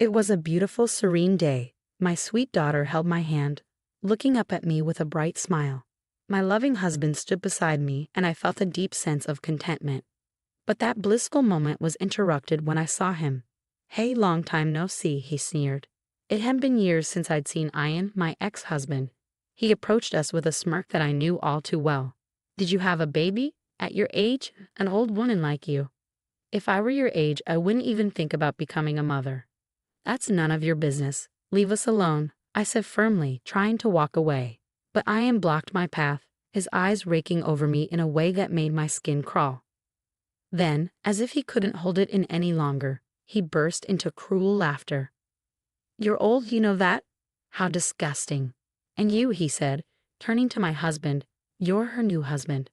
It was a beautiful, serene day. My sweet daughter held my hand, looking up at me with a bright smile. My loving husband stood beside me, and I felt a deep sense of contentment. But that blissful moment was interrupted when I saw him. "Hey, long time no see," he sneered. It had been years since I'd seen Ian, my ex-husband. He approached us with a smirk that I knew all too well. "Did you have a baby? At your age? An old woman like you." "If I were your age, I wouldn't even think about becoming a mother." "That's none of your business. Leave us alone," I said firmly, trying to walk away. But Ian blocked my path, his eyes raking over me in a way that made my skin crawl. Then, as if he couldn't hold it in any longer, he burst into cruel laughter. "You're old, you know that? How disgusting. And you," he said, turning to my husband, "you're her new husband.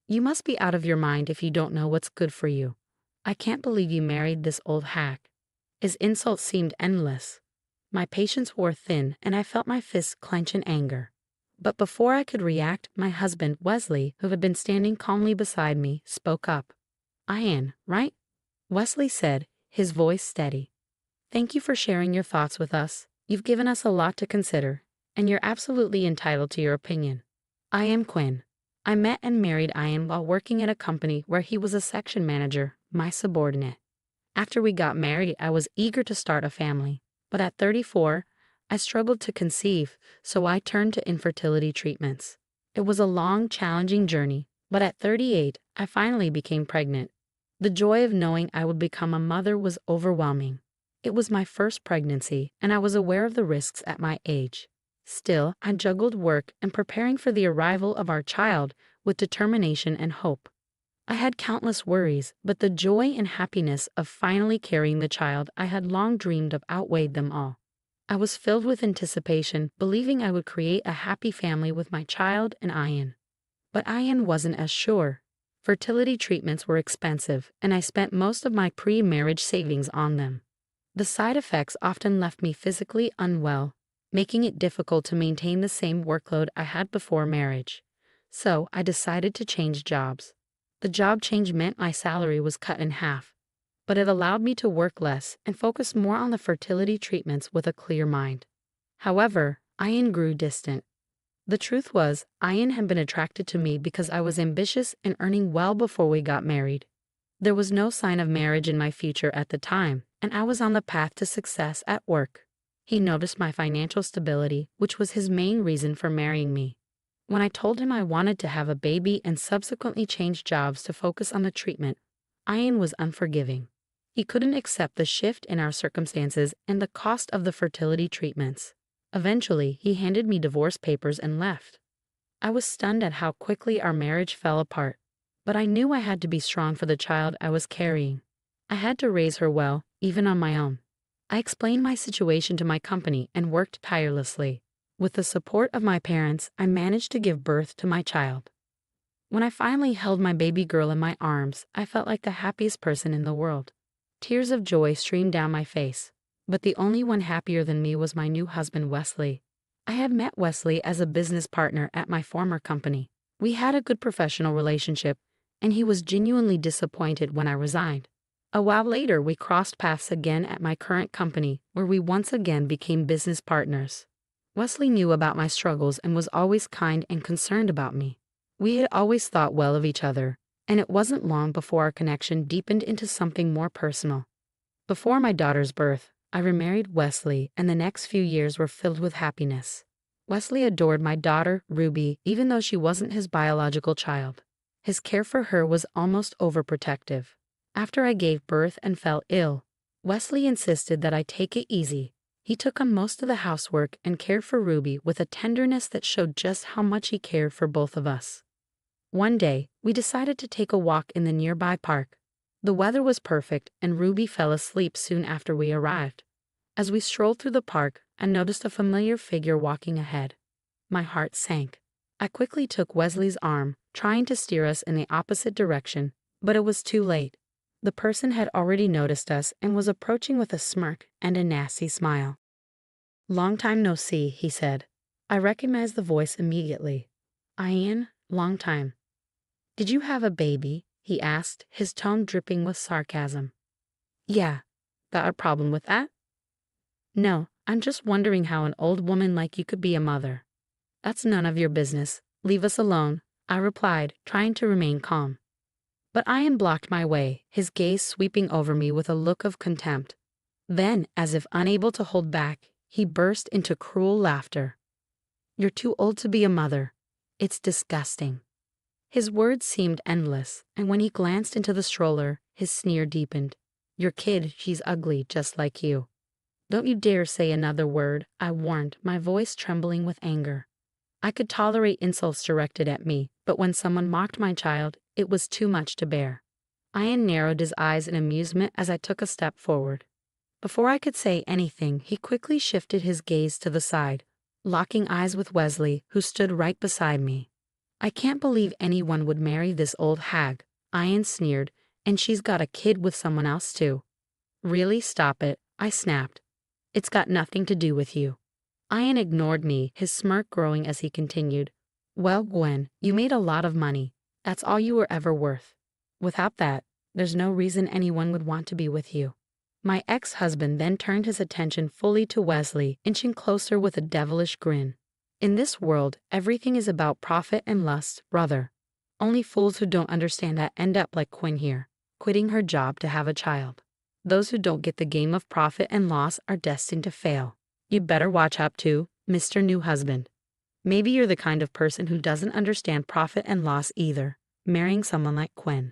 You must be out of your mind if you don't know what's good for you. I can't believe you married this old hack." His insults seemed endless. My patience wore thin, and I felt my fists clench in anger. But before I could react, my husband, Wesley, who had been standing calmly beside me, spoke up. "Ian, right?" Wesley said, his voice steady. "Thank you for sharing your thoughts with us. You've given us a lot to consider, and you're absolutely entitled to your opinion. I am Quinn. I met and married Ian while working at a company where he was a section manager, my subordinate. After we got married, I was eager to start a family, but at 34, I struggled to conceive, so I turned to infertility treatments. It was a long, challenging journey, but at 38, I finally became pregnant. The joy of knowing I would become a mother was overwhelming. It was my first pregnancy, and I was aware of the risks at my age. Still, I juggled work and preparing for the arrival of our child with determination and hope. I had countless worries, but the joy and happiness of finally carrying the child I had long dreamed of outweighed them all. I was filled with anticipation, believing I would create a happy family with my child and Ian. But Ian wasn't as sure. Fertility treatments were expensive, and I spent most of my pre-marriage savings on them. The side effects often left me physically unwell, making it difficult to maintain the same workload I had before marriage. So I decided to change jobs. The job change meant my salary was cut in half, but it allowed me to work less and focus more on the fertility treatments with a clear mind. However, Ian grew distant. The truth was, Ian had been attracted to me because I was ambitious and earning well before we got married. There was no sign of marriage in my future at the time, and I was on the path to success at work. He noticed my financial stability, which was his main reason for marrying me. When I told him I wanted to have a baby and subsequently changed jobs to focus on the treatment, Ian was unforgiving. He couldn't accept the shift in our circumstances and the cost of the fertility treatments. Eventually, he handed me divorce papers and left. I was stunned at how quickly our marriage fell apart, but I knew I had to be strong for the child I was carrying. I had to raise her well, even on my own. I explained my situation to my company and worked tirelessly. With the support of my parents, I managed to give birth to my child. When I finally held my baby girl in my arms, I felt like the happiest person in the world. Tears of joy streamed down my face, but the only one happier than me was my new husband, Wesley. I had met Wesley as a business partner at my former company. We had a good professional relationship, and he was genuinely disappointed when I resigned. A while later, we crossed paths again at my current company, where we once again became business partners. Wesley knew about my struggles and was always kind and concerned about me. We had always thought well of each other, and it wasn't long before our connection deepened into something more personal. Before my daughter's birth, I remarried Wesley, and the next few years were filled with happiness. Wesley adored my daughter, Ruby, even though she wasn't his biological child. His care for her was almost overprotective. After I gave birth and fell ill, Wesley insisted that I take it easy. He took on most of the housework and cared for Ruby with a tenderness that showed just how much he cared for both of us. One day, we decided to take a walk in the nearby park. The weather was perfect, and Ruby fell asleep soon after we arrived. As we strolled through the park, I noticed a familiar figure walking ahead. My heart sank. I quickly took Wesley's arm, trying to steer us in the opposite direction, but it was too late. The person had already noticed us and was approaching with a smirk and a nasty smile. "Long time no see," he said. I recognized the voice immediately. "Ian, long time." "Did you have a baby?" he asked, his tone dripping with sarcasm. "Yeah. Got a problem with that?" No, I'm just wondering how an old woman like you could be a mother. That's none of your business. Leave us alone, I replied, trying to remain calm. But Ian blocked my way, his gaze sweeping over me with a look of contempt. Then, as if unable to hold back, he burst into cruel laughter. You're too old to be a mother. It's disgusting. His words seemed endless, and when he glanced into the stroller, his sneer deepened. Your kid, she's ugly just like you. Don't you dare say another word, I warned, my voice trembling with anger. I could tolerate insults directed at me, but when someone mocked my child, it was too much to bear. Ian narrowed his eyes in amusement as I took a step forward. Before I could say anything, he quickly shifted his gaze to the side, locking eyes with Wesley, who stood right beside me. I can't believe anyone would marry this old hag, Ian sneered, and she's got a kid with someone else too. Really, stop it, I snapped. It's got nothing to do with you. Ian ignored me, his smirk growing as he continued. Well, Gwen, you made a lot of money. That's all you were ever worth. Without that, there's no reason anyone would want to be with you. My ex-husband then turned his attention fully to Wesley, inching closer with a devilish grin. In this world, everything is about profit and lust, brother. Only fools who don't understand that end up like Quinn here, quitting her job to have a child. Those who don't get the game of profit and loss are destined to fail. You'd better watch out too, Mr. New Husband. Maybe you're the kind of person who doesn't understand profit and loss either, marrying someone like Quinn.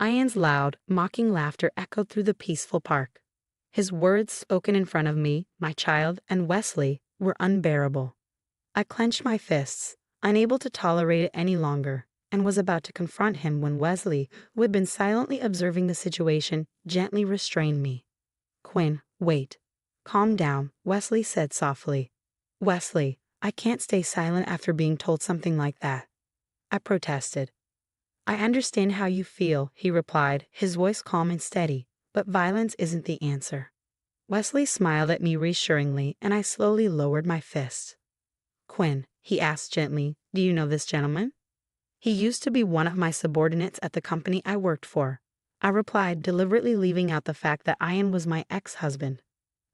Ian's loud, mocking laughter echoed through the peaceful park. His words, spoken in front of me, my child, and Wesley, were unbearable. I clenched my fists, unable to tolerate it any longer, and was about to confront him when Wesley, who had been silently observing the situation, gently restrained me. Quinn, wait. Calm down, Wesley said softly. Wesley, I can't stay silent after being told something like that. I protested. I understand how you feel, he replied, his voice calm and steady, but violence isn't the answer. Wesley smiled at me reassuringly, and I slowly lowered my fist. Quinn, he asked gently, do you know this gentleman? He used to be one of my subordinates at the company I worked for. I replied, deliberately leaving out the fact that Ian was my ex-husband.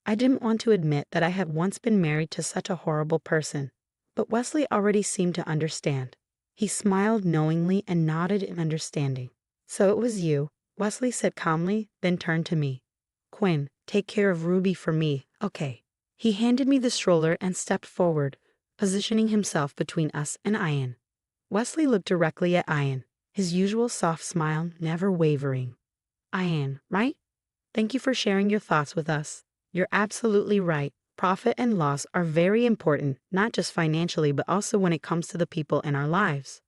I didn't want to admit that I had once been married to such a horrible person, but Wesley already seemed to understand. He smiled knowingly and nodded in understanding. So it was you, Wesley said calmly, then turned to me. Quinn, take care of Ruby for me, okay. He handed me the stroller and stepped forward, positioning himself between us and Ian. Wesley looked directly at Ian, his usual soft smile never wavering. Ian, right? Thank you for sharing your thoughts with us. You're absolutely right. Profit and loss are very important, not just financially, but also when it comes to the people in our lives.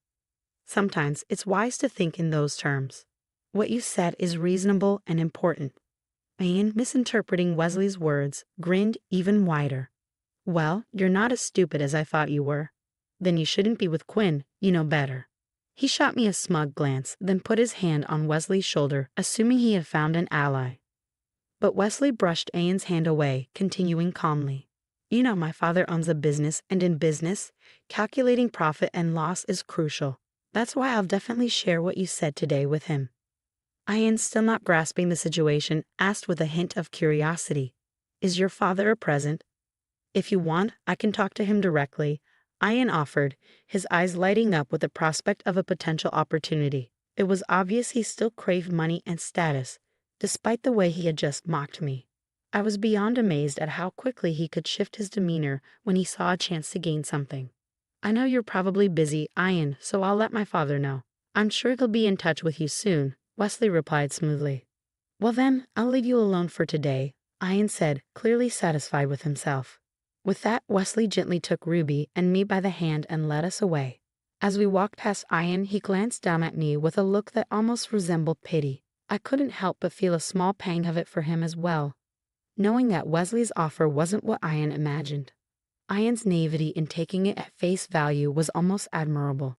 Sometimes it's wise to think in those terms. What you said is reasonable and important. Ian, misinterpreting Wesley's words, grinned even wider. Well, you're not as stupid as I thought you were. Then you shouldn't be with Quinn, you know better. He shot me a smug glance, then put his hand on Wesley's shoulder, assuming he had found an ally. But Wesley brushed Ian's hand away, continuing calmly. You know my father owns a business, and in business, calculating profit and loss is crucial. That's why I'll definitely share what you said today with him. Ian, still not grasping the situation, asked with a hint of curiosity. Is your father present? If you want, I can talk to him directly, Ian offered, his eyes lighting up with the prospect of a potential opportunity. It was obvious he still craved money and status, despite the way he had just mocked me. I was beyond amazed at how quickly he could shift his demeanor when he saw a chance to gain something. I know you're probably busy, Ian, so I'll let my father know. I'm sure he'll be in touch with you soon, Wesley replied smoothly. Well then, I'll leave you alone for today, Ian said, clearly satisfied with himself. With that, Wesley gently took Ruby and me by the hand and led us away. As we walked past Ian, he glanced down at me with a look that almost resembled pity. I couldn't help but feel a small pang of it for him as well, knowing that Wesley's offer wasn't what Ian imagined. Ian's naivety in taking it at face value was almost admirable.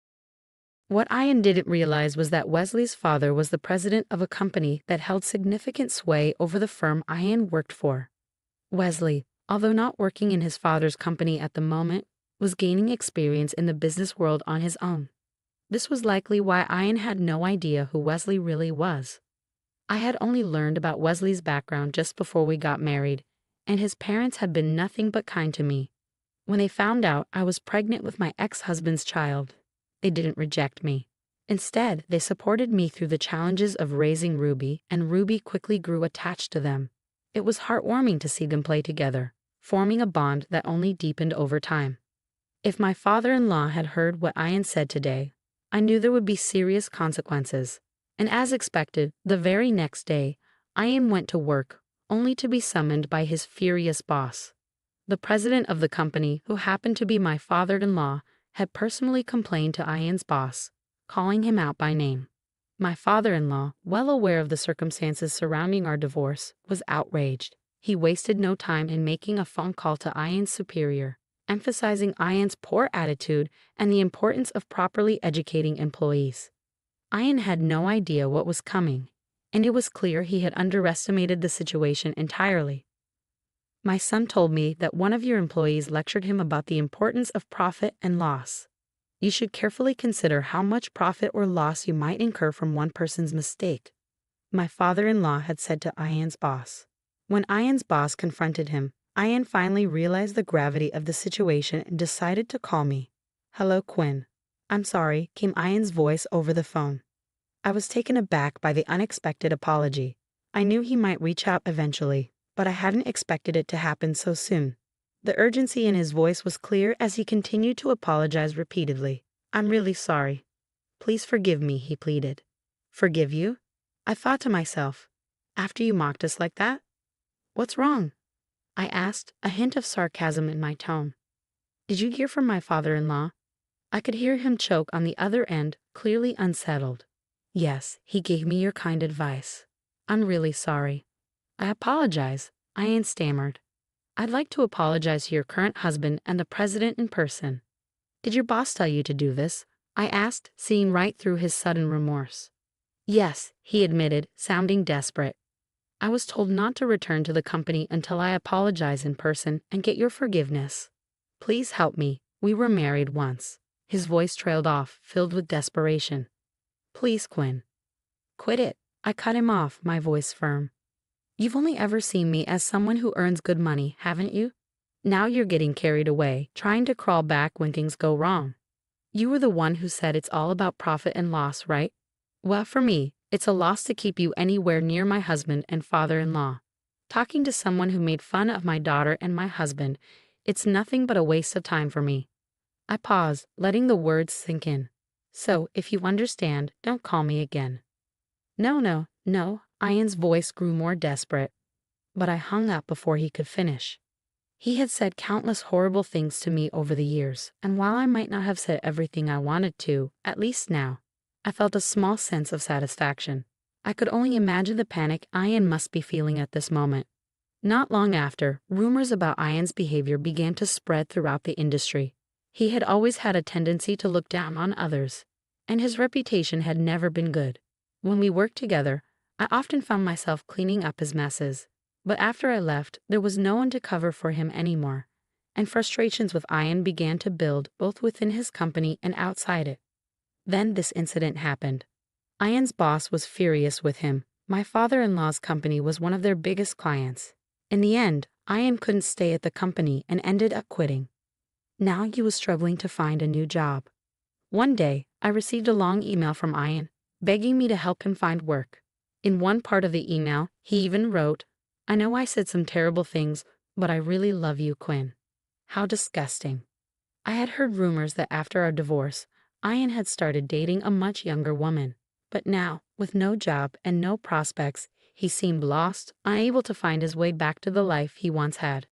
What Ian didn't realize was that Wesley's father was the president of a company that held significant sway over the firm Ian worked for. Wesley, although not working in his father's company at the moment, was gaining experience in the business world on his own. This was likely why Ian had no idea who Wesley really was. I had only learned about Wesley's background just before we got married, and his parents had been nothing but kind to me. When they found out I was pregnant with my ex-husband's child, they didn't reject me. Instead, they supported me through the challenges of raising Ruby, and Ruby quickly grew attached to them. It was heartwarming to see them play together, forming a bond that only deepened over time. If my father-in-law had heard what Ian said today, I knew there would be serious consequences. And as expected, the very next day, Ian went to work, only to be summoned by his furious boss. The president of the company, who happened to be my father-in-law, had personally complained to Ian's boss, calling him out by name. My father-in-law, well aware of the circumstances surrounding our divorce, was outraged. He wasted no time in making a phone call to Ian's superior, emphasizing Ian's poor attitude and the importance of properly educating employees. Ian had no idea what was coming, and it was clear he had underestimated the situation entirely. My son told me that one of your employees lectured him about the importance of profit and loss. You should carefully consider how much profit or loss you might incur from one person's mistake, my father-in-law had said to Ian's boss. When Ian's boss confronted him, Ian finally realized the gravity of the situation and decided to call me. "Hello, Quinn. I'm sorry," came Ian's voice over the phone. I was taken aback by the unexpected apology. I knew he might reach out eventually, but I hadn't expected it to happen so soon. The urgency in his voice was clear as he continued to apologize repeatedly. "I'm really sorry. Please forgive me," he pleaded. "Forgive you?" I thought to myself. "After you mocked us like that? What's wrong?" I asked, a hint of sarcasm in my tone. "Did you hear from my father-in-law?" I could hear him choke on the other end, clearly unsettled. "Yes, he gave me your kind advice. I'm really sorry." "I apologize," Ian stammered. "I'd like to apologize to your current husband and the president in person." "Did your boss tell you to do this?" I asked, seeing right through his sudden remorse. "Yes," he admitted, sounding desperate. "I was told not to return to the company until I apologize in person and get your forgiveness. Please help me. We were married once." His voice trailed off, filled with desperation. "Please, Quinn." "Quit it." I cut him off, my voice firm. "You've only ever seen me as someone who earns good money, haven't you? Now you're getting carried away, trying to crawl back when things go wrong. You were the one who said it's all about profit and loss, right? Well, for me, it's a loss to keep you anywhere near my husband and father-in-law. Talking to someone who made fun of my daughter and my husband, it's nothing but a waste of time for me." I paused, letting the words sink in. "So, if you understand, don't call me again." No, Ian's voice grew more desperate. But I hung up before he could finish. He had said countless horrible things to me over the years, and while I might not have said everything I wanted to, at least now, I felt a small sense of satisfaction. I could only imagine the panic Ian must be feeling at this moment. Not long after, rumors about Ian's behavior began to spread throughout the industry. He had always had a tendency to look down on others, and his reputation had never been good. When we worked together, I often found myself cleaning up his messes. But after I left, there was no one to cover for him anymore, and frustrations with Ian began to build both within his company and outside it. Then this incident happened. Ian's boss was furious with him. My father-in-law's company was one of their biggest clients. In the end, Ian couldn't stay at the company and ended up quitting. Now he was struggling to find a new job. One day, I received a long email from Ian, begging me to help him find work. In one part of the email, he even wrote, "I know I said some terrible things, but I really love you, Quinn." How disgusting. I had heard rumors that after our divorce, Ian had started dating a much younger woman. But now, with no job and no prospects, he seemed lost, unable to find his way back to the life he once had.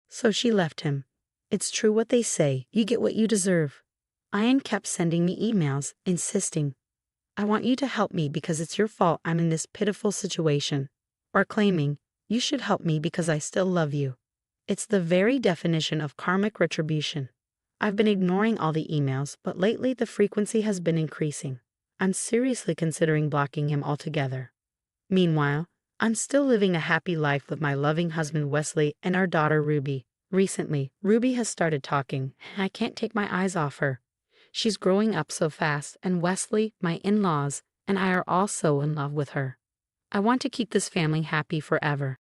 So she left him. It's true what they say, you get what you deserve. Ian kept sending me emails, insisting, "I want you to help me because it's your fault I'm in this pitiful situation," or claiming, "You should help me because I still love you." It's the very definition of karmic retribution. I've been ignoring all the emails, but lately the frequency has been increasing. I'm seriously considering blocking him altogether. Meanwhile, I'm still living a happy life with my loving husband Wesley and our daughter Ruby. Recently, Ruby has started talking, and I can't take my eyes off her. She's growing up so fast, and Wesley, my in-laws, and I are all so in love with her. I want to keep this family happy forever.